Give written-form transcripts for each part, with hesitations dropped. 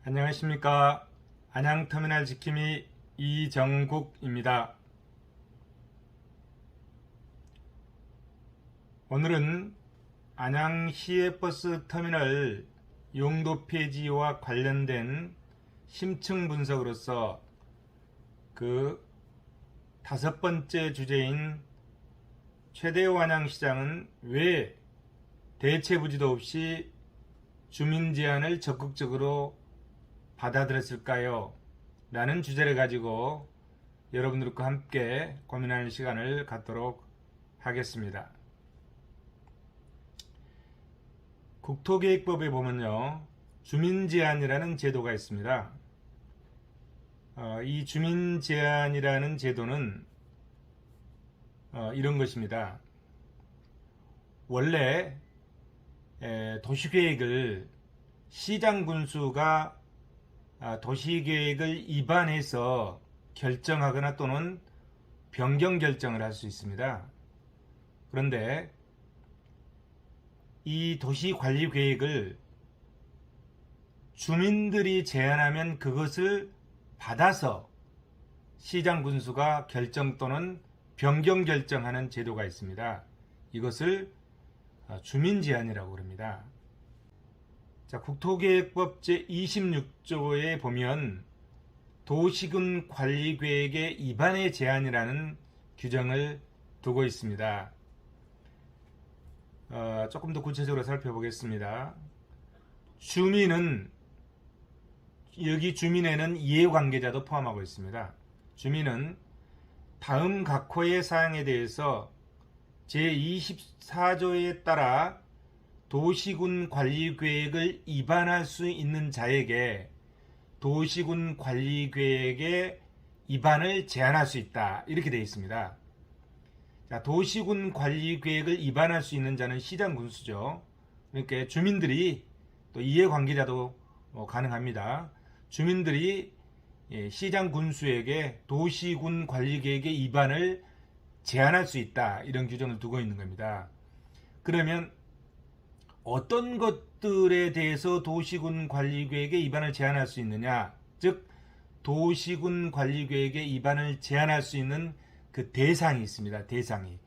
안녕하십니까. 안양터미널 지킴이 이정국입니다. 오늘은 안양시외버스 터미널 용도 폐지와 관련된 심층 분석으로서 그 다섯 번째 주제인 최대호 안양시장은 왜 대체부지도 없이 주민 제안을 적극적으로 받아들였을까요? 라는 주제를 가지고 여러분들과 함께 고민하는 시간을 갖도록 하겠습니다. 국토계획법에 보면요, 주민제안이라는 제도가 있습니다. 이 주민제안이라는 제도는 이런 것입니다. 원래 도시계획을 시장 군수가 도시계획을 입안해서 결정하거나 또는 변경 결정을 할 수 있습니다. 그런데 이 도시관리계획을 주민들이 제안하면 그것을 받아서 시장 군수가 결정 또는 변경 결정하는 제도가 있습니다. 이것을 주민제안이라고 합니다. 자, 국토계획법 제26조에 보면 도시군 관리계획의 입안의 제한이라는 규정을 두고 있습니다. 조금 더 구체적으로 살펴보겠습니다. 여기 주민에는 이해관계자도 포함하고 있습니다. 주민은 다음 각 호의 사항에 대해서 제24조에 따라 도시군 관리계획을 입안할 수 있는 자에게 도시군 관리계획의 입안을 제한할 수 있다. 이렇게 되어 있습니다. 자, 도시군 관리계획을 입안할 수 있는 자는 시장 군수죠. 그러니까 주민들이, 또 이해관계자도 가능합니다. 주민들이 시장 군수에게 도시군 관리계획의 입안을 제한할 수 있다. 이런 규정을 두고 있는 겁니다. 그러면 어떤 것들에 대해서 도시군 관리계획의 입안을 제한할 수 있느냐, 즉 도시군 관리계획의 입안을 제한할 수 있는 그 대상이 있습니다. 대상이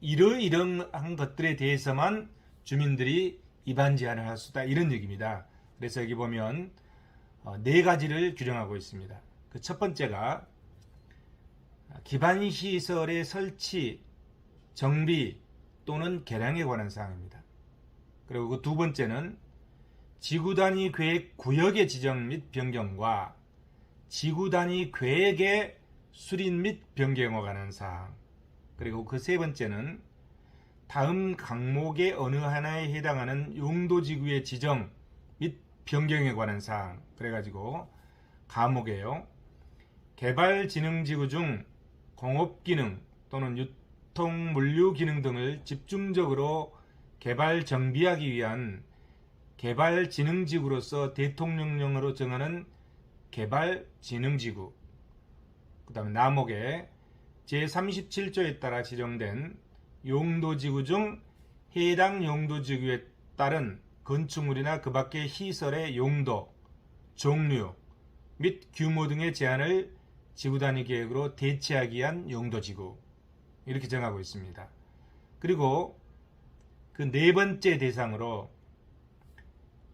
이러이러한 것들에 대해서만 주민들이 입안 제한을 할 수 있다, 이런 얘기입니다. 그래서 여기 보면 네 가지를 규정하고 있습니다. 그 첫 번째가 기반시설의 설치, 정비 또는 개량에 관한 사항입니다. 그리고 그 두 번째는 지구단위 계획 구역의 지정 및 변경과 지구단위 계획의 수립 및 변경에 관한 사항. 그리고 그 세 번째는 다음 항목의 어느 하나에 해당하는 용도지구의 지정 및 변경에 관한 사항. 그래가지고 과목이에요. 개발진흥지구 중 공업기능 또는 유통물류기능 등을 집중적으로 개발 정비하기 위한 개발진흥지구로서 대통령령으로 정하는 개발진흥지구. 그 다음에 나목에 제37조에 따라 지정된 용도지구 중 해당 용도지구에 따른 건축물이나 그 밖의 시설의 용도, 종류 및 규모 등의 제한을 지구단위 계획으로 대체하기 위한 용도지구, 이렇게 정하고 있습니다. 그리고 그 네 번째 대상으로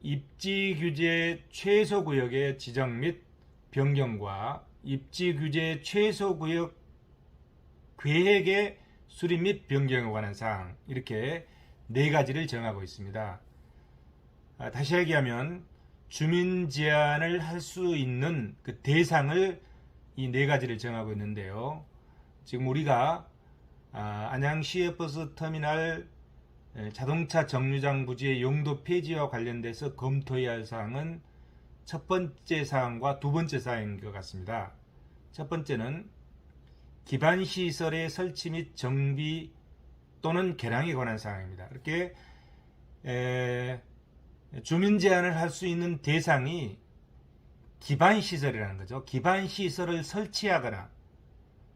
입지규제 최소구역의 지정 및 변경과 입지규제 최소구역 계획의 수립 및 변경에 관한 사항, 이렇게 네 가지를 정하고 있습니다. 다시 얘기하면 주민 제안을 할 수 있는 그 대상을 이 네 가지를 정하고 있는데요. 지금 우리가 안양시외버스 터미널 자동차 정류장 부지의 용도 폐지와 관련돼서 검토해야 할 사항은 첫 번째 사항과 두 번째 사항인 것 같습니다. 첫 번째는 기반시설의 설치 및 정비 또는 개량에 관한 사항입니다. 이렇게 주민 제안을 할 수 있는 대상이 기반시설이라는 거죠. 기반시설을 설치하거나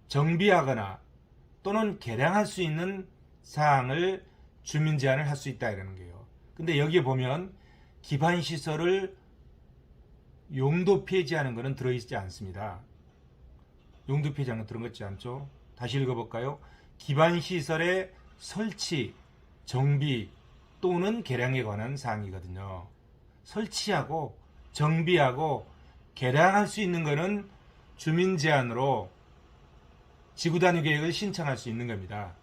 정비하거나 또는 개량할 수 있는 사항을 주민 제한을 할 수 있다, 이러는 거예요. 근데 여기에 보면 기반시설을 용도 폐지하는 것은 들어있지 않습니다. 용도 폐지하는 건 들어있지 않죠. 다시 읽어볼까요? 기반시설의 설치, 정비 또는 개량에 관한 사항이거든요. 설치하고 정비하고 개량할 수 있는 것은 주민 제안으로 지구단위 계획을 신청할 수 있는 겁니다.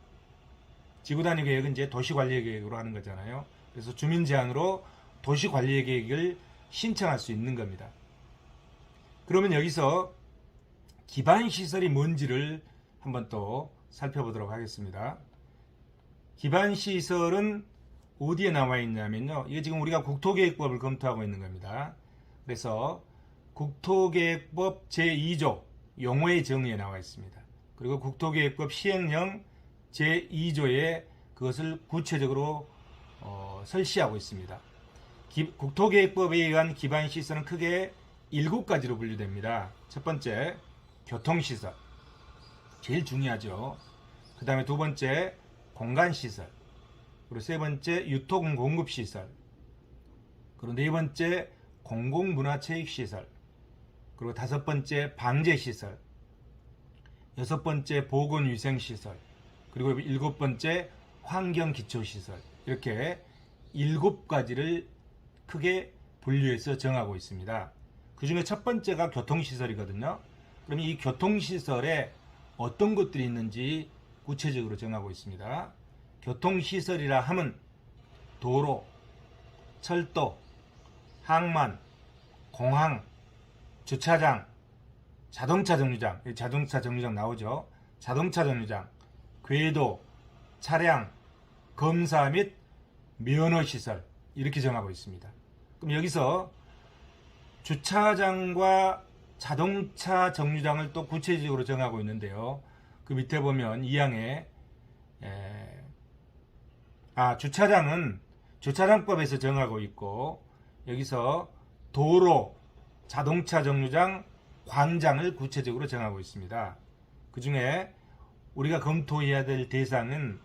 지구단위 계획은 이제 도시관리계획으로 하는 거잖아요. 그래서 주민 제안으로 도시관리계획을 신청할 수 있는 겁니다. 그러면 여기서 기반시설이 뭔지를 한번 또 살펴보도록 하겠습니다. 기반시설은 어디에 나와 있냐면요. 이게 지금 우리가 국토계획법을 검토하고 있는 겁니다. 그래서 국토계획법 제2조 용어의 정의에 나와 있습니다. 그리고 국토계획법 시행령 제2조에 그것을 구체적으로 설치하고 있습니다. 국토계획법에 의한 기반시설은 크게 7가지로 분류됩니다. 첫 번째, 교통시설. 제일 중요하죠. 그 다음에 두 번째, 공간시설. 그리고 세 번째, 유통공급시설. 그리고 네 번째, 공공문화체육시설. 그리고 다섯 번째, 방제시설. 여섯 번째, 보건위생시설. 그리고 일곱 번째, 환경기초시설. 이렇게 7가지를 크게 분류해서 정하고 있습니다. 그 중에 첫 번째가 교통시설이거든요. 그럼 이 교통시설에 어떤 것들이 있는지 구체적으로 정하고 있습니다. 교통시설이라 하면 도로, 철도, 항만, 공항, 주차장, 자동차 정류장, 자동차 정류장 나오죠. 자동차 정류장, 궤도, 차량, 검사 및 면허시설 이렇게 정하고 있습니다. 그럼 여기서 주차장과 자동차 정류장을 또 구체적으로 정하고 있는데요. 그 밑에 보면 2항에 주차장은 주차장법에서 정하고 있고 여기서 도로, 자동차 정류장, 광장을 구체적으로 정하고 있습니다. 그 중에 우리가 검토해야 될 대상은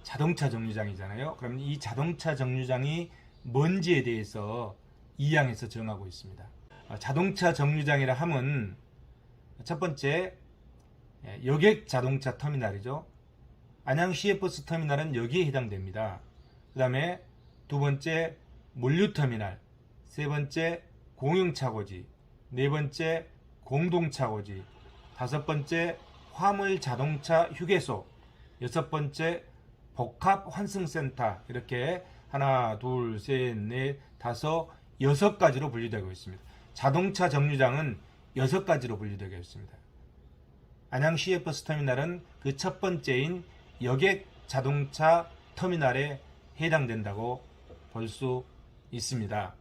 자동차 정류장이잖아요. 그럼 이 자동차 정류장이 뭔지에 대해서 2항에서 정하고 있습니다. 자동차 정류장이라 하면 첫 번째 여객 자동차 터미널이죠. 안양 시외버스 터미널은 여기에 해당됩니다. 그 다음에 두 번째 물류터미널, 세 번째 공용차고지, 네 번째 공동차고지, 다섯 번째 화물 자동차 휴게소, 여섯 번째 복합환승센터 이렇게 하나, 둘, 셋, 넷, 다섯, 6가지로 분류되고 있습니다. 자동차 정류장은 6가지로 분류되고 있습니다. 안양 시외버스 터미널은 그 첫 번째인 여객 자동차 터미널에 해당된다고 볼 수 있습니다.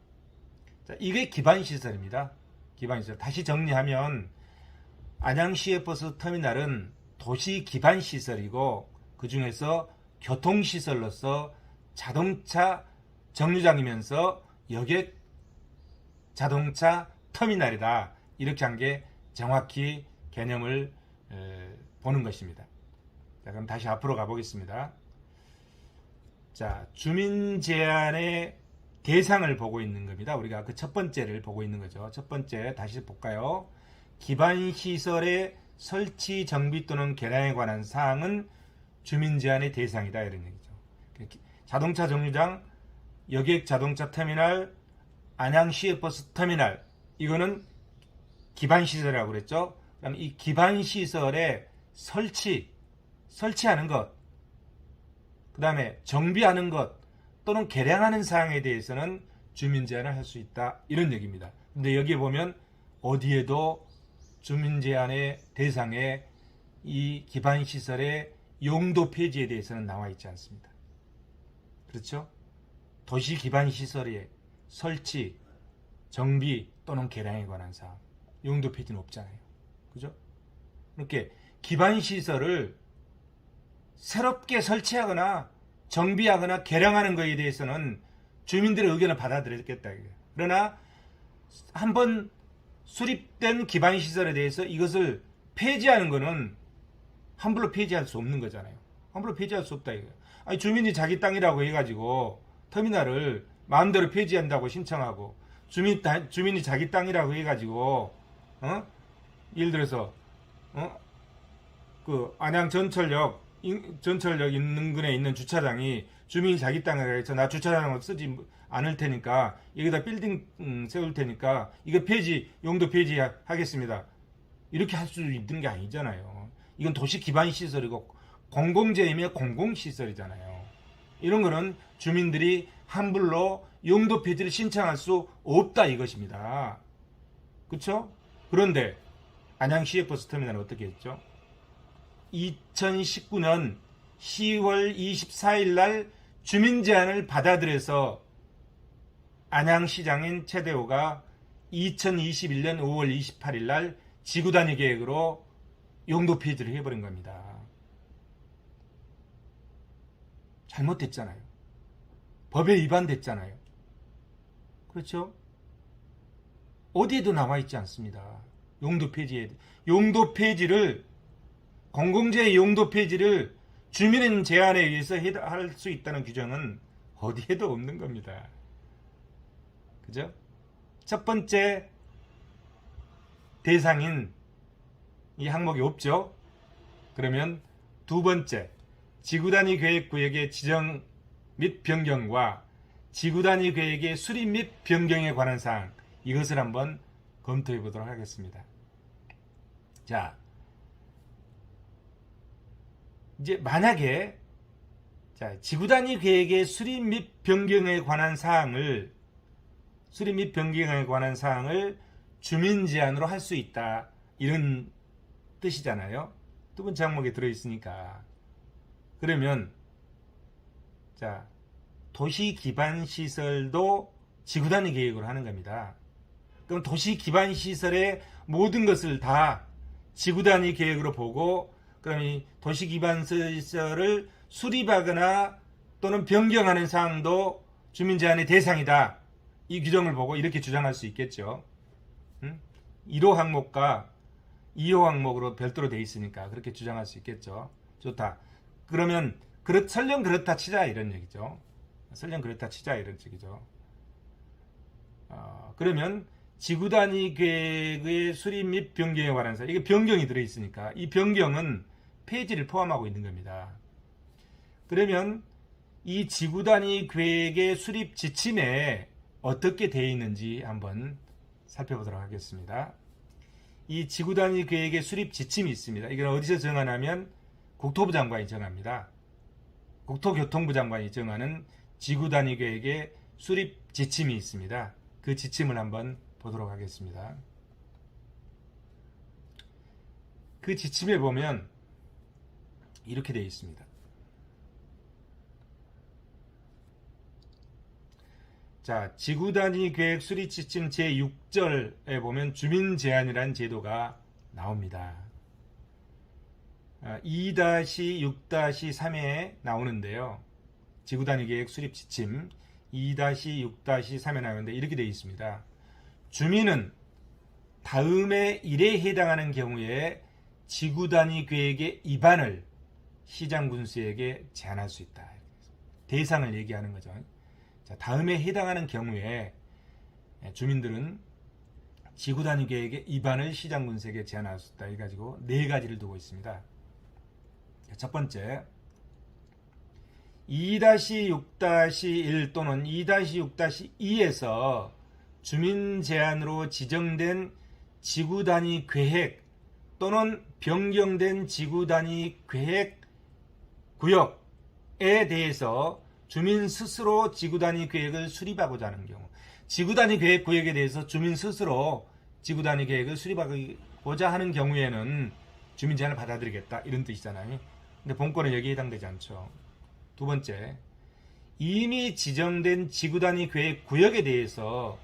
자, 이게 기반시설입니다. 기반시설. 다시 정리하면 안양 시외버스 터미널은 도시 기반시설이고 그 중에서 교통시설로서 자동차 정류장이면서 여객 자동차 터미널이다. 이렇게 한 게 정확히 개념을 보는 것입니다. 자, 그럼 다시 앞으로 가보겠습니다. 자, 주민 제안의 대상을 보고 있는 겁니다. 우리가 그 첫 번째를 보고 있는 거죠. 첫 번째 다시 볼까요? 기반시설의 설치, 정비 또는 개량에 관한 사항은 주민 제안의 대상이다. 이런 얘기죠. 자동차 정류장, 여객 자동차 터미널, 안양 시외버스 터미널 이거는 기반시설이라고 그랬죠. 그럼 이 기반시설의 설치하는 것, 그 다음에 정비하는 것 또는 개량하는 사항에 대해서는 주민 제안을 할 수 있다. 이런 얘기입니다. 근데 여기에 보면 어디에도 주민 제안의 대상에 이 기반시설의 용도 폐지에 대해서는 나와 있지 않습니다. 그렇죠? 도시 기반시설의 설치, 정비 또는 개량에 관한 사항, 용도 폐지는 없잖아요. 그죠? 이렇게 기반시설을 새롭게 설치하거나 정비하거나 개량하는 것에 대해서는 주민들의 의견을 받아들였겠다. 그러나 한번 수립된 기반시설에 대해서 이것을 폐지하는 것은 함부로 폐지할 수 없는 거잖아요. 함부로 폐지할 수 없다. 이거예요. 아니, 주민이 자기 땅이라고 해가지고 터미널을 마음대로 폐지한다고 신청하고 주민이 자기 땅이라고 해가지고 예를 들어서 그 안양 전철역 있는 근에 있는 주차장이 주민이 자기 땅이라 해서 나 주차장을 쓰지 않을 테니까 여기다 빌딩 세울 테니까 이거 용도 폐지하겠습니다. 이렇게 할 수 있는 게 아니잖아요. 이건 도시 기반 시설이고 공공재이며 공공시설이잖아요. 이런 거는 주민들이 함부로 용도 폐지를 신청할 수 없다 이것입니다. 그렇죠? 그런데 안양 시외버스터미널은 어떻게 했죠? 2019년 10월 24일 날 주민 제안을 받아들여서 안양시장인 최대호가 2021년 5월 28일 날 지구단위 계획으로 용도 폐지를 해버린 겁니다. 잘못됐잖아요. 법에 위반됐잖아요. 그렇죠? 어디에도 나와 있지 않습니다. 용도 폐지를 공공재의 용도 폐지를 주민의 제안에 의해서 할 수 있다는 규정은 어디에도 없는 겁니다. 그죠? 첫 번째 대상인 이 항목이 없죠. 그러면 두 번째 지구단위 계획구역의 지정 및 변경과 지구단위 계획의 수립 및 변경에 관한 사항 이것을 한번 검토해 보도록 하겠습니다. 자, 이제 만약에 지구단위 계획의 수립 및 변경에 관한 사항을 주민 제안으로 할 수 있다 이런 뜻이잖아요. 두 번째 항목에 들어있으니까. 그러면 도시 기반 시설도 지구단위 계획으로 하는 겁니다. 그럼 도시 기반 시설의 모든 것을 다 지구단위 계획으로 보고 그럼 이 도시 기반 시설을 수립하거나 또는 변경하는 사항도 주민 제한의 대상이다. 이 규정을 보고 이렇게 주장할 수 있겠죠. 1호 항목과 2호 항목으로 별도로 되어 있으니까 그렇게 주장할 수 있겠죠. 좋다. 그러면 설령 그렇다 치자 이런 얘기죠. 설령 그렇다 치자 이런 얘기죠. 그러면 지구단위 계획의 수립 및 변경에 관한 사항 이게 변경이 들어있으니까 이 변경은 폐지를 포함하고 있는 겁니다. 그러면 이 지구단위 계획의 수립 지침에 어떻게 되어 있는지 한번 살펴보도록 하겠습니다. 이 지구단위 계획의 수립 지침이 있습니다. 이건 어디서 정하냐면 국토부 장관이 정합니다. 국토교통부 장관이 정하는 지구단위 계획의 수립 지침이 있습니다. 그 지침을 한번 보도록 하겠습니다. 그 지침에 보면 이렇게 되어 있습니다. 자, 지구단위 계획 수립 지침 제6절에 보면 주민 제안이라는 제도가 나옵니다. 2-6-3에 나오는데요. 지구단위 계획 수립 지침 2-6-3에 나오는데 이렇게 되어 있습니다. 주민은 다음의 일에 해당하는 경우에 지구단위 계획의 위반을 시장군수에게 제안할 수 있다. 대상을 얘기하는 거죠. 자, 다음에 해당하는 경우에 주민들은 지구단위 계획의 위반을 시장군수에게 제안할 수 있다. 해가지고 네 가지를 두고 있습니다. 첫 번째 2-6-1 또는 2-6-2에서 주민 제안으로 지정된 지구단위 계획 또는 변경된 지구단위 계획 구역에 대해서 주민 스스로 지구단위 계획을 수립하고자 하는 경우 지구단위 계획 구역에 대해서 주민 스스로 지구단위 계획을 수립하고자 하는 경우에는 주민 제안을 받아들이겠다 이런 뜻이잖아요. 근데 본권은 여기에 해당되지 않죠. 두 번째, 이미 지정된 지구단위 계획 구역에 대해서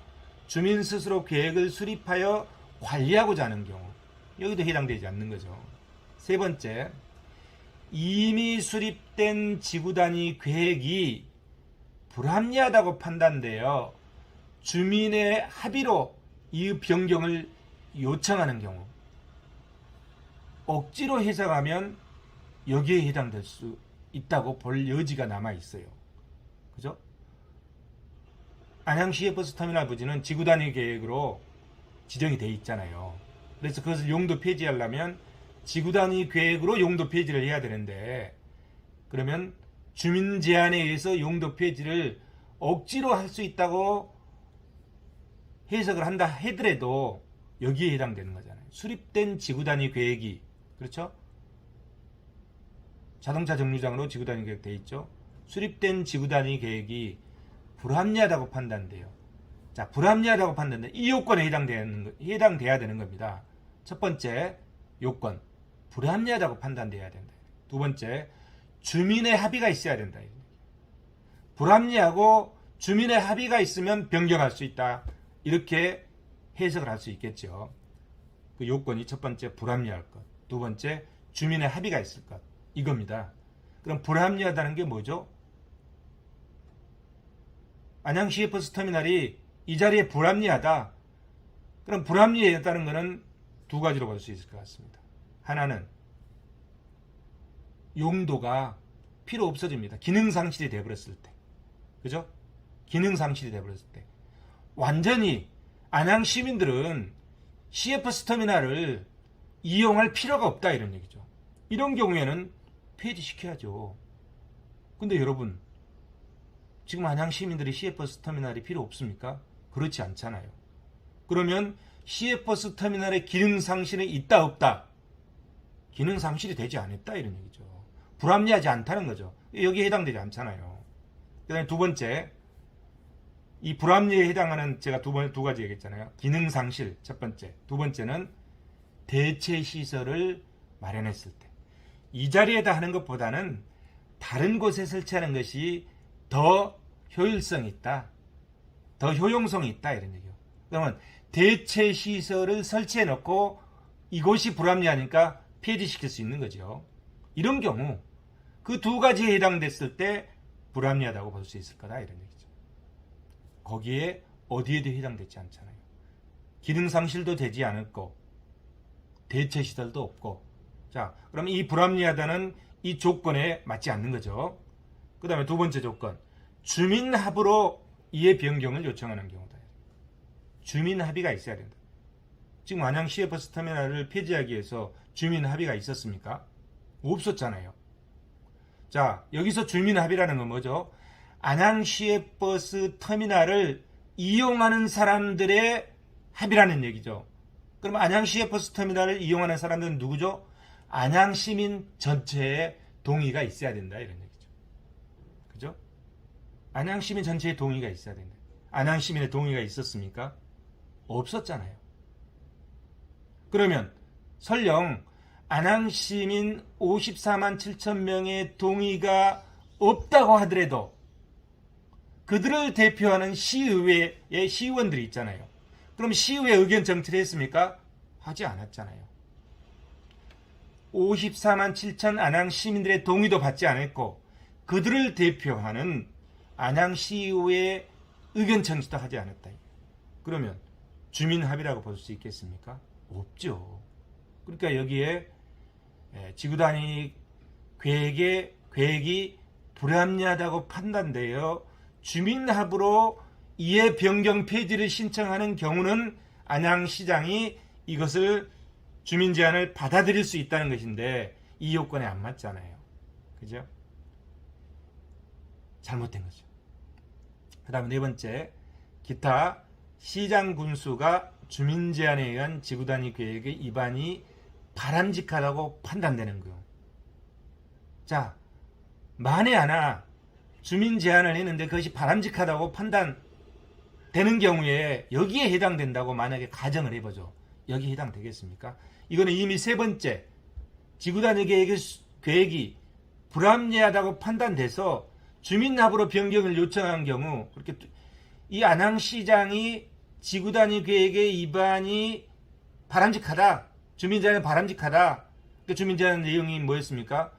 주민 스스로 계획을 수립하여 관리하고자 하는 경우 여기도 해당되지 않는 거죠. 세 번째, 이미 수립된 지구단위 계획이 불합리하다고 판단되어 주민의 합의로 이 변경을 요청하는 경우 억지로 해석하면 여기에 해당될 수 있다고 볼 여지가 남아 있어요. 그죠? 안양 시외버스터미널 부지는 지구 단위 계획으로 지정이 돼 있잖아요. 그래서 그것을 용도 폐지하려면 지구 단위 계획으로 용도 폐지를 해야 되는데, 그러면 주민 제한에 의해서 용도 폐지를 억지로 할 수 있다고 해석을 한다 하더라도 여기에 해당되는 거잖아요. 수립된 지구 단위 계획이, 그렇죠? 자동차 정류장으로 지구 단위 계획 돼 있죠. 수립된 지구 단위 계획이 불합리하다고 판단돼요. 자, 불합리하다고 판단돼. 이 요건에 해당돼야 되는 겁니다. 첫 번째 요건, 불합리하다고 판단돼야 된다. 두 번째, 주민의 합의가 있어야 된다. 불합리하고 주민의 합의가 있으면 변경할 수 있다. 이렇게 해석을 할 수 있겠죠. 그 요건이 첫 번째 불합리할 것, 두 번째 주민의 합의가 있을 것, 이겁니다. 그럼 불합리하다는 게 뭐죠? 안양시외버스터미널이 이 자리에 불합리하다. 그럼 불합리하다는 것은 두 가지로 볼 수 있을 것 같습니다. 하나는 용도가 필요 없어집니다. 기능 상실이 되어버렸을 때. 그죠? 기능 상실이 되어버렸을 때. 완전히 안양 시민들은 시외버스터미널을 이용할 필요가 없다, 이런 얘기죠. 이런 경우에는 폐지시켜야죠. 근데 여러분, 지금 안양 시민들이 시외버스터미널이 필요 없습니까? 그렇지 않잖아요. 그러면 시외버스터미널의 기능 상실이 있다 없다? 기능 상실이 되지 않았다, 이런 얘기죠. 불합리하지 않다는 거죠. 여기에 해당되지 않잖아요. 그 다음에 두 번째, 이 불합리에 해당하는 제가 두 가지 얘기했잖아요. 기능 상실, 첫 번째. 두 번째는 대체 시설을 마련했을 때. 이 자리에다 하는 것보다는 다른 곳에 설치하는 것이 더 효율성이 있다. 더 효용성이 있다, 이런 얘기요. 그러면 대체 시설을 설치해 놓고 이곳이 불합리하니까 폐지시킬 수 있는 거죠. 이런 경우 그 두 가지에 해당됐을 때 불합리하다고 볼 수 있을 거다, 이런 얘기죠. 거기에 어디에도 해당되지 않잖아요. 기능 상실도 되지 않았고 대체 시설도 없고. 자, 그럼 이 불합리하다는 이 조건에 맞지 않는 거죠. 그 다음에 두 번째 조건, 주민 합의로 이해 변경을 요청하는 경우다. 주민 합의가 있어야 된다. 지금 안양 시외버스터미널을 폐지하기 위해서 주민 합의가 있었습니까? 없었잖아요. 자, 여기서 주민 합의라는 건 뭐죠? 안양 시외버스터미널을 이용하는 사람들의 합의라는 얘기죠. 그럼 안양 시외버스터미널을 이용하는 사람들은 누구죠? 안양 시민 전체의 동의가 있어야 된다, 이런 얘기죠. 그죠? 안양 시민 전체의 동의가 있어야 된다. 안양 시민의 동의가 있었습니까? 없었잖아요. 그러면 설령 안양 시민 54만 7천 명의 동의가 없다고 하더라도 그들을 대표하는 시의회의 시의원들이 있잖아요. 그럼 시의회 의견 정치를 했습니까? 하지 않았잖아요. 54만 7천 안양 시민들의 동의도 받지 않았고 그들을 대표하는 안양시의회의 의견 청취도 하지 않았다. 그러면 주민 합의라고 볼 수 있겠습니까? 없죠. 그러니까 여기에 지구 단위 계획이 불합리하다고 판단되어 주민 합의로 이해 변경 폐지를 신청하는 경우는 안양시장이 이것을 주민 제안을 받아들일 수 있다는 것인데 이 요건에 안 맞잖아요. 그죠? 잘못된 거죠. 그 다음 네 번째, 기타 시장 군수가 주민 제안에 의한 지구 단위 계획의 위반이 바람직하다고 판단되는 거예요. 자, 만에 하나 주민 제안을 했는데 그것이 바람직하다고 판단되는 경우에 여기에 해당된다고 만약에 가정을 해보죠. 여기에 해당되겠습니까? 이거는 이미 세 번째, 지구 단위 계획이 불합리하다고 판단돼서 주민 합의로 변경을 요청한 경우, 그렇게 이 안양시장이 지구 단위 계획의 위반이 바람직하다, 주민 제안이 바람직하다. 그 주민 제안 내용이 뭐였습니까?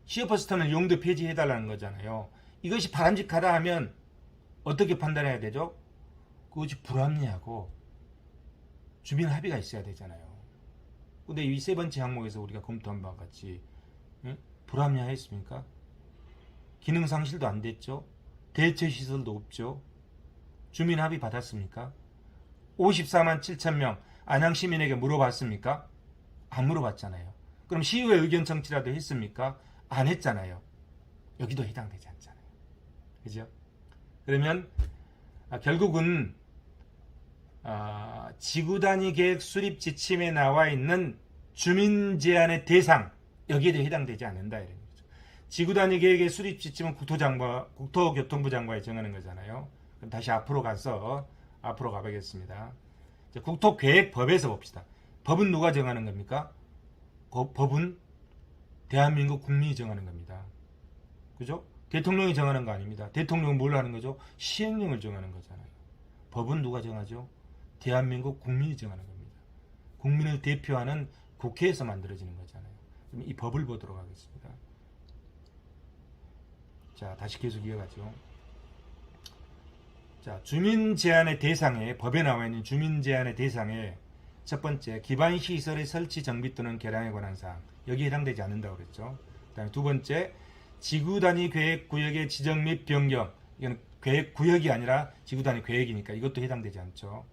시외버스터미널 용도 폐지해달라는 거잖아요. 이것이 바람직하다 하면 어떻게 판단해야 되죠? 그것이 불합리하고 주민 합의가 있어야 되잖아요. 근데 이 세 번째 항목에서 우리가 검토한 바와 같이 불합리하였습니까? 기능 상실도 안 됐죠. 대체 시설도 없죠. 주민 합의 받았습니까? 54만 7천 명 안양 시민에게 물어봤습니까? 안 물어봤잖아요. 그럼 시의회 의견 청취라도 했습니까? 안 했잖아요. 여기도 해당되지 않잖아요. 그죠? 그러면 결국은 지구 단위 계획 수립 지침에 나와 있는 주민 제한의 대상 여기에도 해당되지 않는다 이런 거죠. 지구 단위 계획의 수립 지침은 국토교통부 장관이 정하는 거잖아요. 그럼 다시 앞으로 가보겠습니다. 국토계획법에서 봅시다. 법은 누가 정하는 겁니까? 법은 대한민국 국민이 정하는 겁니다. 그죠? 대통령이 정하는 거 아닙니다. 대통령은 뭘 하는 거죠? 시행령을 정하는 거잖아요. 법은 누가 정하죠? 대한민국 국민이 정하는 겁니다. 국민을 대표하는 국회에서 만들어지는 거잖아요. 그럼 이 법을 보도록 하겠습니다. 자, 다시 계속 이어가죠. 자, 주민 제한의 대상에, 법에 나와 있는 주민 제한의 대상에 첫 번째, 기반 시설의 설치 정비 또는 개량에 관한 사항. 여기에 해당되지 않는다고 그랬죠. 그다음에 두 번째, 지구 단위 계획 구역의 지정 및 변경. 이건 계획 구역이 아니라 지구 단위 계획이니까 이것도 해당되지 않죠.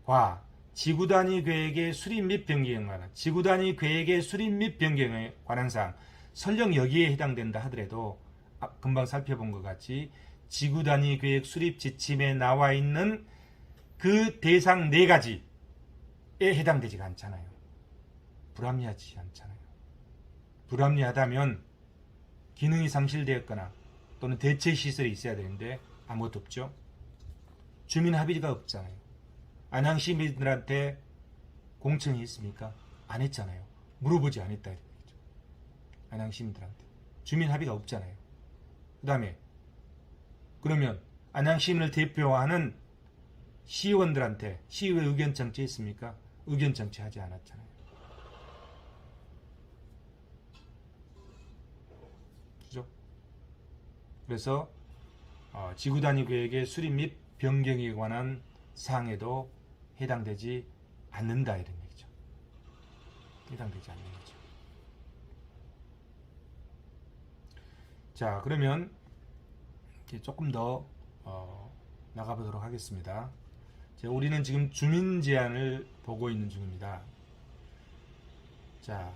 과 지구 단위 계획의 수립 및 변경에 관한 지구 단위 계획의 수립 및 변경에 관한 사항. 설령 여기에 해당된다 하더라도 금방 살펴본 것 같이 지구 단위 계획 수립 지침에 나와 있는 그 대상 네 가지에 해당되지가 않잖아요. 불합리하지 않잖아요. 불합리하다면 기능이 상실되었거나 또는 대체 시설이 있어야 되는데 아무것도 없죠. 주민 합의가 없잖아요. 안양 시민들한테 공청이 있습니까? 안 했잖아요. 물어보지 않았다. 안양 시민들한테 주민 합의가 없잖아요. 그 다음에 그러면 안양 시민을 대표하는 시의원들한테 시의회 의견 청취했습니까? 의견 청취하지 않았잖아요. 그죠? 그래서 지구 단위 계획의 수립 및 변경에 관한 사항에도 해당되지 않는다 이런 얘기죠. 해당되지 않는 거죠. 자, 그러면 조금 더 나가보도록 하겠습니다. 우리는 지금 주민 제한을 보고 있는 중입니다. 자,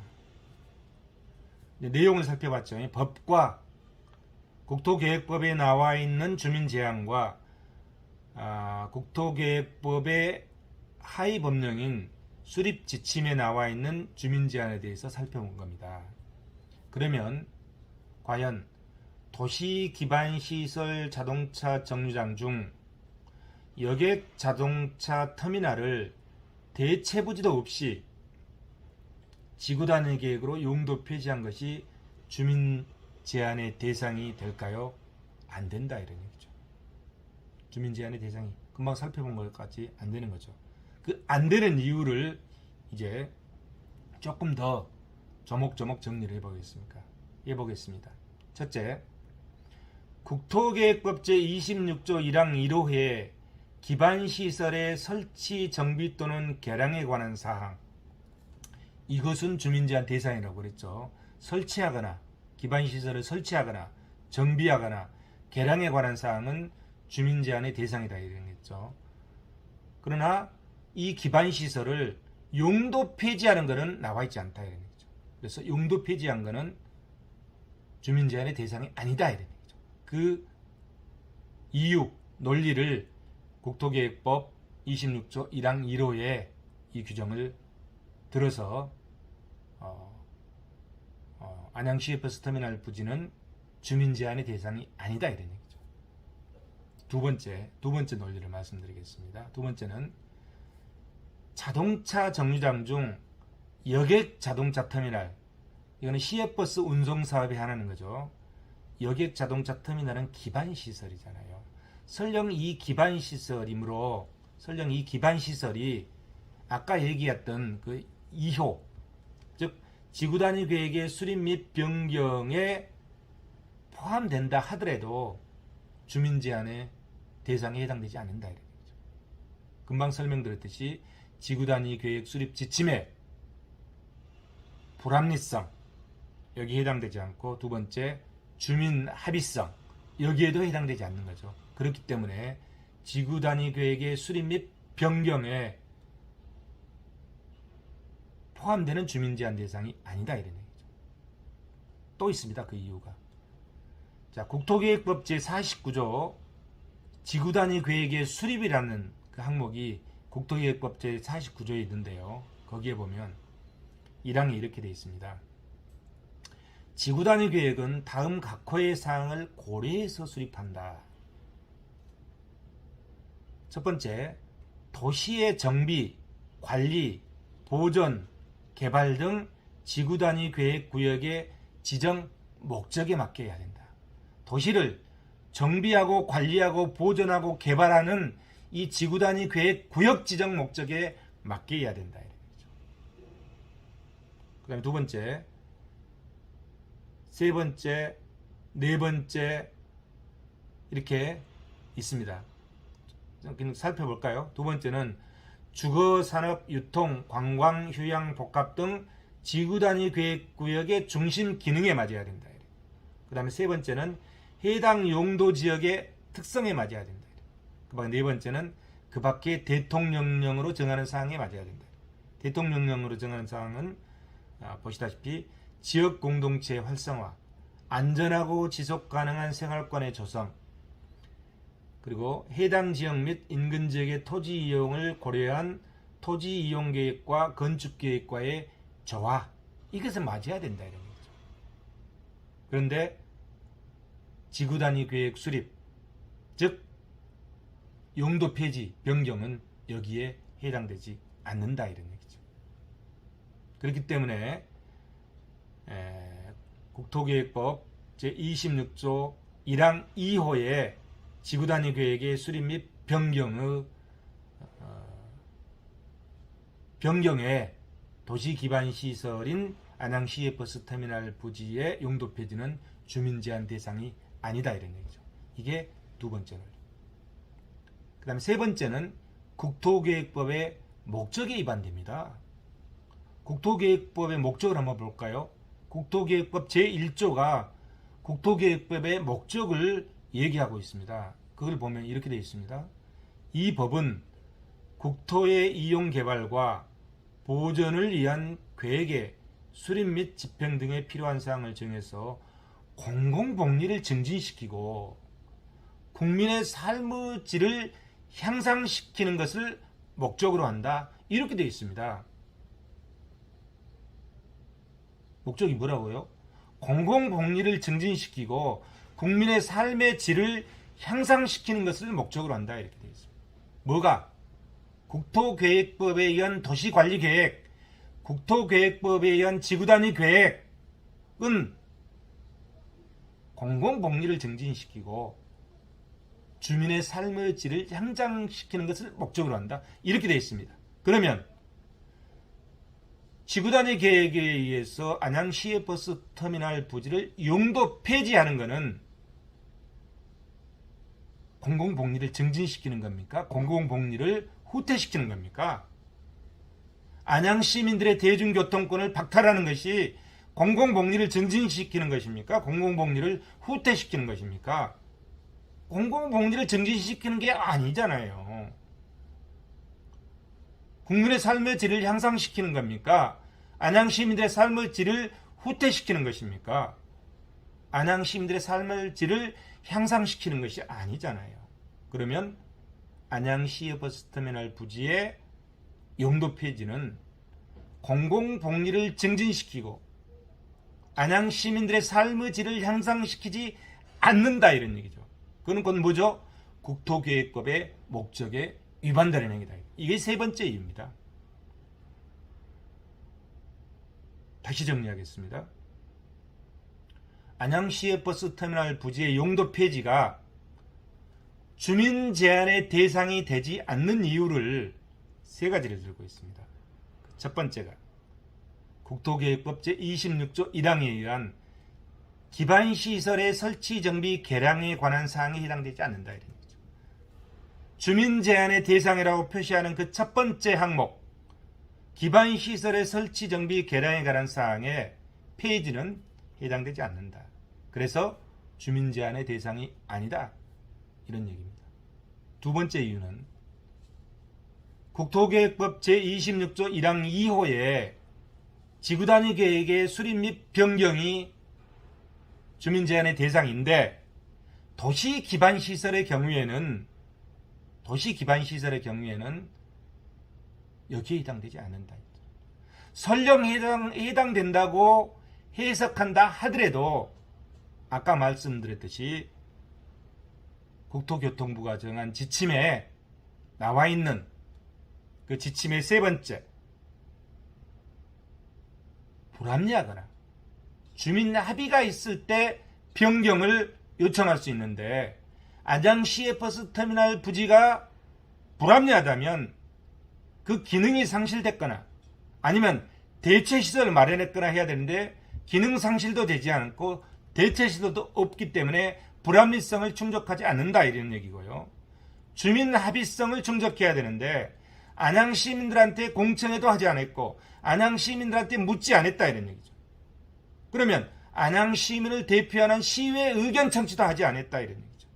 내용을 살펴봤죠. 법과 국토계획법에 나와 있는 주민 제한과 국토계획법의 하위 법령인 수립 지침에 나와 있는 주민 제한에 대해서 살펴본 겁니다. 그러면 과연 도시 기반 시설 자동차 정류장 중 여객 자동차 터미널을 대체부지도 없이 지구 단위 계획으로 용도 폐지한 것이 주민 제한의 대상이 될까요? 안 된다 이런 얘기죠. 주민 제한의 대상이 금방 살펴본 것까지 안 되는 거죠. 그 안 되는 이유를 이제 조금 더 조목조목 정리를 해보겠습니다. 첫째, 국토계획법 제26조 1항 1호에 기반시설의 설치, 정비 또는 개량에 관한 사항, 이것은 주민제한 대상이라고 그랬죠. 설치하거나 기반시설을 설치하거나 정비하거나 개량에 관한 사항은 주민제한의 대상이다 이랬죠. 그러나 이 기반시설을 용도 폐지하는 것은 나와 있지 않다 이런 얘기죠. 그래서 용도 폐지한 것은 주민제한의 대상이 아니다 이런 얘기죠. 그 이유, 논리를 국토계획법 26조 1항 1호에 이 규정을 들어서 안양시의 버스터미널 부지는 주민제한의 대상이 아니다 이런 얘기죠. 두 번째 논리를 말씀드리겠습니다. 두 번째는 자동차 정류장 중 여객 자동차 터미널, 이거는 시외버스 운송 사업에 하나는 거죠. 여객 자동차 터미널은 기반시설이잖아요. 설령 이 기반시설이 아까 얘기했던 그 2호, 즉 지구단위 계획의 수립 및 변경에 포함된다 하더라도 주민제한의 대상에 해당되지 않는다 이런 거죠. 금방 설명드렸듯이 지구단위 계획 수립 지침에 불합리성 여기 해당되지 않고, 두 번째 주민 합의성 여기에도 해당되지 않는 거죠. 그렇기 때문에 지구 단위 계획의 수립 및 변경에 포함되는 주민 제한 대상이 아니다 이런 얘기죠. 또 있습니다. 그 이유가. 자, 국토계획법 제49조 지구 단위 계획의 수립이라는 그 항목이 국토계획법 제49조에 있는데요. 거기에 보면 1항에 이렇게 되어 있습니다. 지구 단위 계획은 다음 각호의 사항을 고려해서 수립한다. 첫 번째, 도시의 정비, 관리, 보존, 개발 등 지구 단위 계획 구역의 지정 목적에 맞게 해야 된다. 도시를 정비하고 관리하고 보존하고 개발하는 이 지구 단위 계획 구역 지정 목적에 맞게 해야 된다. 그 다음에 두 번째, 세 번째, 네 번째 이렇게 있습니다. 그냥 살펴볼까요? 두 번째는 주거, 산업, 유통, 관광, 휴양, 복합 등 지구 단위 계획 구역의 중심 기능에 맞아야 된다. 그 다음에 세 번째는 해당 용도 지역의 특성에 맞아야 된다. 네 번째는 그 밖에 대통령령으로 정하는 사항에 맞아야 된다. 대통령령으로 정하는 사항은 보시다시피 지역 공동체 활성화, 안전하고 지속 가능한 생활권의 조성, 그리고 해당 지역 및 인근 지역의 토지 이용을 고려한 토지 이용 계획과 건축 계획과의 조화, 이것은 맞아야 된다 이런 거죠. 그런데 지구 단위 계획 수립, 즉 용도 폐지, 변경은 여기에 해당되지 않는다 이런 얘기죠. 그렇기 때문에 국토계획법 제26조 1항 2호에 지구 단위 계획의 수립 및 변경에 도시 기반 시설인 안양시의 버스터미널 부지의 용도 폐지는 주민 제한 대상이 아니다 이런 얘기죠. 이게 두 번째 논리. 그 다음에 세 번째는 국토계획법의 목적에 위반됩니다. 국토계획법의 목적을 한번 볼까요? 국토계획법 제1조가 국토계획법의 목적을 얘기하고 있습니다. 그걸 보면 이렇게 되어 있습니다. 이 법은 국토의 이용 개발과 보존을 위한 계획의 수립 및 집행 등에 필요한 사항을 정해서 공공복리를 증진시키고 국민의 삶의 질을 향상시키는 것을 목적으로 한다. 이렇게 되어 있습니다. 목적이 뭐라고요? 공공복리를 증진시키고 국민의 삶의 질을 향상시키는 것을 목적으로 한다. 이렇게 되어 있습니다. 뭐가? 국토계획법에 의한 도시관리계획, 국토계획법에 의한 지구단위 계획은 공공복리를 증진시키고 주민의 삶의 질을 향상시키는 것을 목적으로 한다. 이렇게 되어 있습니다. 그러면 지구단위 계획에 의해서 안양시의 버스터미널 부지를 용도 폐지하는 것은 공공복리를 증진시키는 겁니까? 공공복리를 후퇴시키는 겁니까? 안양 시민들의 대중교통권을 박탈하는 것이 공공복리를 증진시키는 것입니까? 공공복리를 후퇴시키는 것입니까? 공공복리를 증진시키는 게 아니잖아요. 국민의 삶의 질을 향상시키는 겁니까? 안양 시민들의 삶의 질을 후퇴시키는 것입니까? 안양 시민들의 삶의 질을 향상시키는 것이 아니잖아요. 그러면 안양시의 버스터미널 부지의 용도 폐지는 공공복리를 증진시키고 안양 시민들의 삶의 질을 향상시키지 않는다 이런 얘기죠. 그건 곧 뭐죠? 국토계획법의 목적에 위반되는 행위다. 이게 세 번째 이유입니다. 다시 정리하겠습니다. 안양시의 버스터미널 부지의 용도 폐지가 주민 제한의 대상이 되지 않는 이유를 세 가지를 들고 있습니다. 첫 번째가 국토계획법 제26조 1항에 의한 기반시설의 설치, 정비, 개량에 관한 사항에 해당되지 않는다. 이런 거죠. 주민 제한의 대상이라고 표시하는 그 첫 번째 항목 기반시설의 설치, 정비, 개량에 관한 사항에 폐지는 해당되지 않는다. 그래서 주민 제한의 대상이 아니다. 이런 얘기입니다. 두 번째 이유는 국토계획법 제26조 1항 2호에 지구단위 계획의 수립 및 변경이 주민 제한의 대상인데 도시 기반 시설의 경우에는 여기에 해당되지 않는다. 설령 해당된다고 해석한다 하더라도 아까 말씀드렸듯이 국토교통부가 정한 지침에 나와 있는 그 지침의 세 번째, 불합리하거나 주민 합의가 있을 때 변경을 요청할 수 있는데 안양시의 버스터미널 부지가 불합리하다면 그 기능이 상실됐거나 아니면 대체시설을 마련했거나 해야 되는데 기능 상실도 되지 않고 대체시설도 없기 때문에 불합리성을 충족하지 않는다 이런 얘기고요. 주민 합의성을 충족해야 되는데 안양 시민들한테 공청회도 하지 않았고 안양 시민들한테 묻지 않았다 이런 얘기죠. 그러면 안양 시민을 대표하는 시의회 의견 청취도 하지 않았다 이런 얘기죠.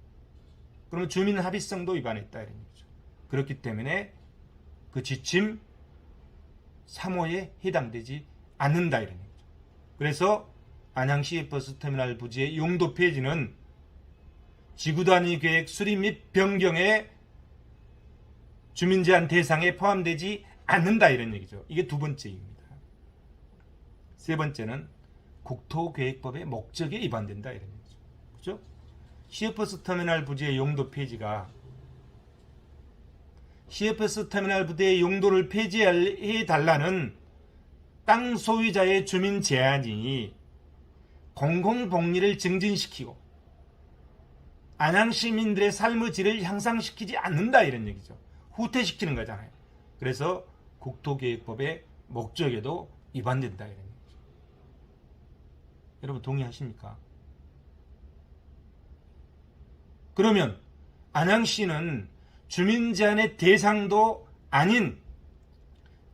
그러면 주민 합의성도 위반했다 이런 얘기죠. 그렇기 때문에 그 지침 3호에 해당되지 않는다 이런 얘기죠. 그래서 안양시 버스터미널 부지의 용도 폐지는 지구단위 계획 수립 및 변경에 주민 제한 대상에 포함되지 않는다 이런 얘기죠. 이게 두 번째입니다. 세 번째는 국토계획법의 목적에 위반된다 이런 얘기죠. 그죠? 시외버스터미널 부지의 용도 폐지가 시외버스터미널 부지의 용도를 폐지해달라는 땅 소유자의 주민 제한이 공공복리를 증진시키고 안양 시민들의 삶의 질을 향상시키지 않는다 이런 얘기죠. 후퇴시키는 거잖아요. 그래서 국토계획법의 목적에도 위반된다 이런 얘기죠. 여러분 동의하십니까? 그러면 안양시는 주민 제한의 대상도 아닌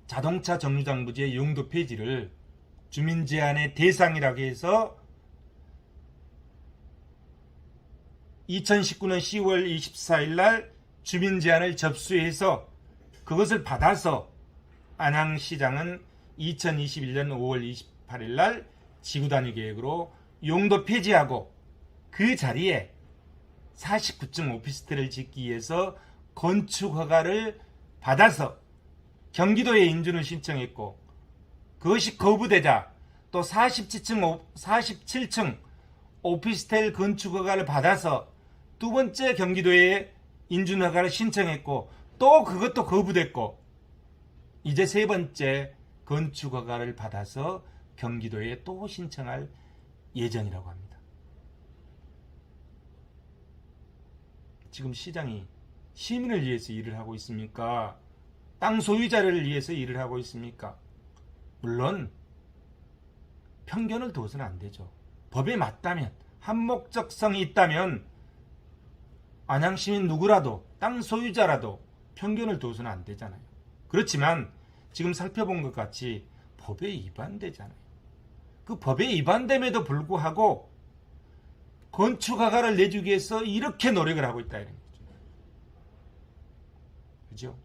자동차 정류장 부지의 용도 폐지를 주민 제한의 대상이라고 해서 2019년 10월 24일 날 주민 제안을 접수해서 그것을 받아서 안양시장은 2021년 5월 28일 날 지구단위 계획으로 용도 폐지하고 그 자리에 49층 오피스텔을 짓기 위해서 건축 허가를 받아서 경기도에 인준을 신청했고 그것이 거부되자 또 47층 오피스텔 건축 허가를 받아서 두 번째 경기도에 인준 허가를 신청했고 또 그것도 거부됐고 이제 세 번째 건축 허가를 받아서 경기도에 또 신청할 예정이라고 합니다. 지금 시장이 시민을 위해서 일을 하고 있습니까? 땅 소유자를 위해서 일을 하고 있습니까? 물론 편견을 둬서는 안 되죠. 법에 맞다면 한목적성이 있다면 안양시민 누구라도 땅 소유자라도 편견을 둬서는 안 되잖아요. 그렇지만 지금 살펴본 것 같이 법에 위반되잖아요. 그 법에 위반됨에도 불구하고 건축허가를 내주기 위해서 이렇게 노력을 하고 있다 이런 거죠. 그죠?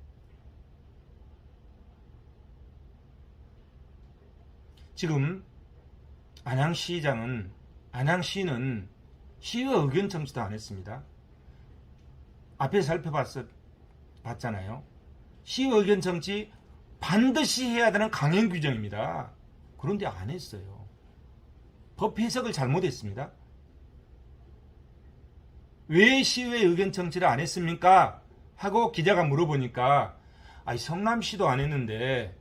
지금 안양시는 시의회 의견 청취도 안 했습니다. 앞에 살펴봤잖아요. 시의회 의견 청취 반드시 해야 되는 강행 규정입니다. 그런데 안 했어요. 법 해석을 잘못했습니다. 왜 시의회 의견 청취를 안 했습니까? 하고 기자가 물어보니까 성남시도 안 했는데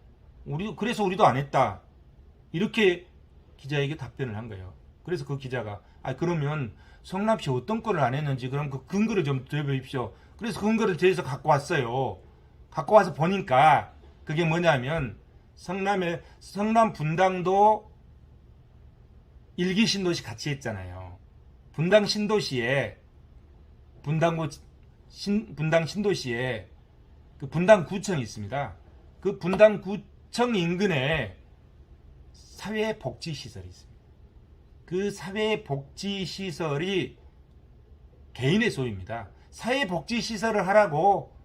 그래서 우리도 안 했다. 이렇게 기자에게 답변을 한 거예요. 그래서 그 기자가 그러면 성남시 어떤 건을 안 했는지 그럼 그 근거를 좀 드려보십시오. 그래서 근거를 제에서 갖고 왔어요. 갖고 와서 보니까 그게 뭐냐면 성남 분당도 일기 신도시 같이 했잖아요. 분당 신도시에 분당 신도시에 그 분당구청이 있습니다. 그 분당구청 인근에 사회복지시설이 있습니다. 그 사회복지시설이 개인의 소유입니다. 사회복지시설을 하라고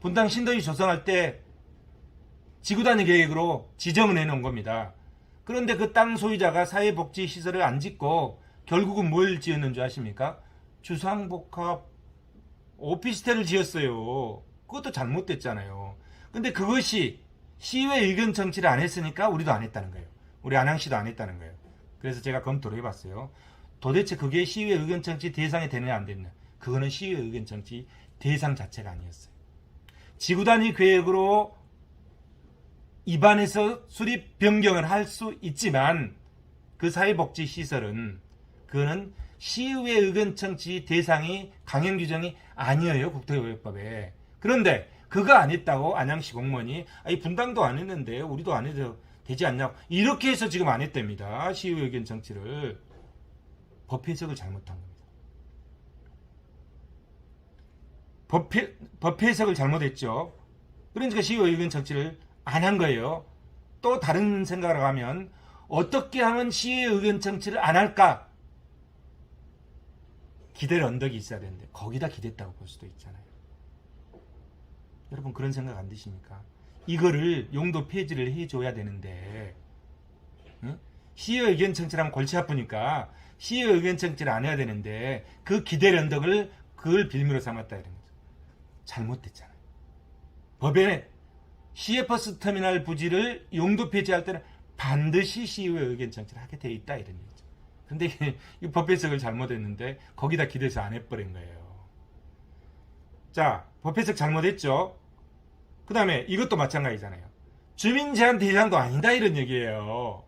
분당 신도시 조성할 때 지구단위 계획으로 지정을 해놓은 겁니다. 그런데 그 땅 소유자가 사회복지시설을 안 짓고 결국은 뭘 지었는 줄 아십니까? 주상복합 오피스텔을 지었어요. 그것도 잘못됐잖아요. 근데 그것이 시의회 의견 청취를 안 했으니까 우리도 안 했다는 거예요. 우리 안양시도 안 했다는 거예요. 그래서 제가 검토를 해봤어요. 도대체 그게 시의회 의견 청취 대상이 되느냐 안 되느냐. 그거는 시의회 의견 청취 대상 자체가 아니었어요. 지구단위 계획으로 입안에서 수립 변경을 할 수 있지만 그 사회복지시설은 그거는 시의회 의견 청취 대상이 강행 규정이 아니에요. 국토개발법에. 그런데 그거 안 했다고 안양시 공무원이 이 분당도 안 했는데 우리도 안 해도 되지 않냐고 이렇게 해서 지금 안 했답니다. 시의회 의견 청취를. 법 해석을 잘못한 겁니다. 법 해석을 잘못했죠. 그러니까 시의회 의견 청취를 안 한 거예요. 또 다른 생각을 하면 어떻게 하면 시의회 의견 청취를 안 할까? 기댈 언덕이 있어야 되는데 거기다 기댔다고 볼 수도 있잖아요. 여러분 그런 생각 안 드십니까? 이거를 용도 폐지를 해줘야 되는데 응? 시의회 의견 청취를 하면 골치 아프니까 시의회 의견 청취를 안 해야 되는데 그 기댈 언덕을 그걸 빌미로 삼았다 이런 거죠. 잘못됐잖아요. 법에 시외버스 터미널 부지를 용도 폐지할 때는 반드시 시의회 의견 청취를 하게 돼 있다 이런 얘기죠. 근데 이 법 해석을 잘못했는데 거기다 기대서 안 해버린 거예요. 자, 법 해석 잘못했죠. 그 다음에 이것도 마찬가지잖아요. 주민 제한 대상도 아니다 이런 얘기예요.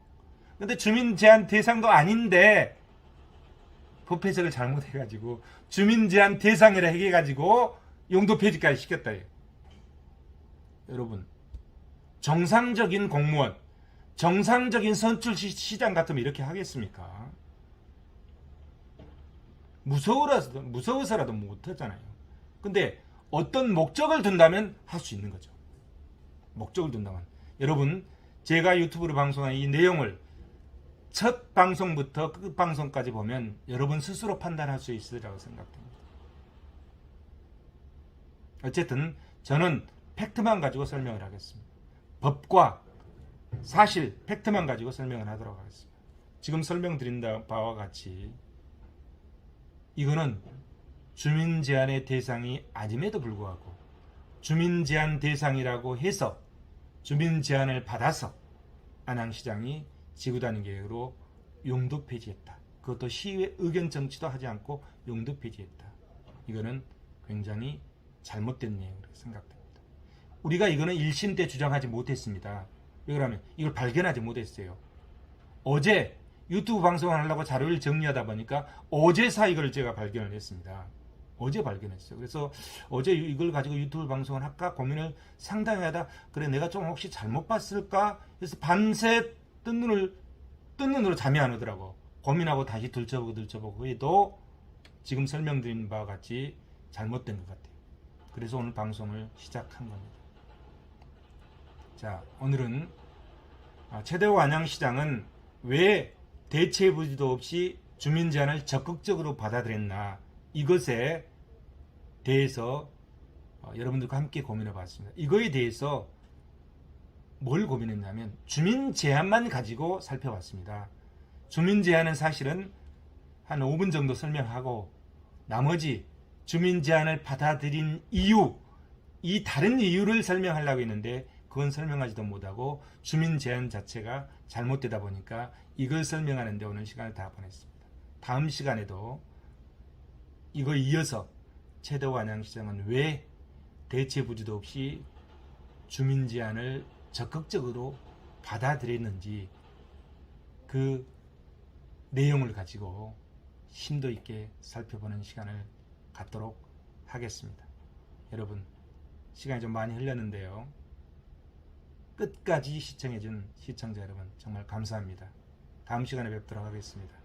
근데 주민 제한 대상도 아닌데 법 해석을 잘못해가지고 주민 제한 대상이라 해가지고 용도 폐지까지 시켰다. 여러분 정상적인 공무원, 정상적인 선출시장 같으면 이렇게 하겠습니까? 무서워서라도 못하잖아요. 근데 어떤 목적을 둔다면 할 수 있는 거죠. 목적을 둔다면. 여러분 제가 유튜브로 방송한 이 내용을 첫 방송부터 끝 방송까지 보면 여러분 스스로 판단할 수 있으리라고 생각됩니다. 어쨌든 저는 팩트만 가지고 설명을 하겠습니다. 법과 사실, 팩트만 가지고 설명을 하도록 하겠습니다. 지금 설명드린 바와 같이 이거는 주민 제한의 대상이 아님에도 불구하고 주민 제한 대상이라고 해서 주민 제한을 받아서 안양시장이 지구단위 계획으로 용도 폐지했다. 그것도 시의회 의견 정치도 하지 않고 용도 폐지했다. 이거는 굉장히 잘못된 내용으로 생각됩니다. 우리가 이거는 1심 때 주장하지 못했습니다. 왜 그러면 이걸 발견하지 못했어요. 어제 유튜브 방송을 하려고 자료를 정리하다 보니까 어제 사이거를 제가 발견을 했습니다. 어제 발견했어요. 그래서 어제 이걸 가지고 유튜브 방송을 할까 고민을 상당히 하다 그래 내가 좀 혹시 잘못 봤을까 해서 밤새 뜬 눈으로 잠이 안 오더라고. 고민하고 다시 들춰보고 해도 지금 설명드린 바와 같이 잘못된 것 같아요. 그래서 오늘 방송을 시작한 겁니다. 자, 오늘은 최대호 안양시장은 왜 대체 부지도 없이 주민 제한을 적극적으로 받아들였나 이것에 대해서 여러분들과 함께 고민해 봤습니다. 이거에 대해서 뭘 고민했냐면 주민 제한만 가지고 살펴봤습니다. 주민 제한은 사실은 한 5분 정도 설명하고 나머지 주민 제한을 받아들인 이유, 이 다른 이유를 설명하려고 했는데 그건 설명하지도 못하고 주민 제한 자체가 잘못되다 보니까 이걸 설명하는데 오늘 시간을 다 보냈습니다. 다음 시간에도 이거 이어서 최대호 안양시장은 왜 대체 부지도 없이 주민 제한을 적극적으로 받아들였는지 그 내용을 가지고 심도 있게 살펴보는 시간을 갖도록 하겠습니다. 여러분 시간이 좀 많이 흘렸는데요. 끝까지 시청해준 시청자 여러분 정말 감사합니다. 다음 시간에 뵙도록 하겠습니다.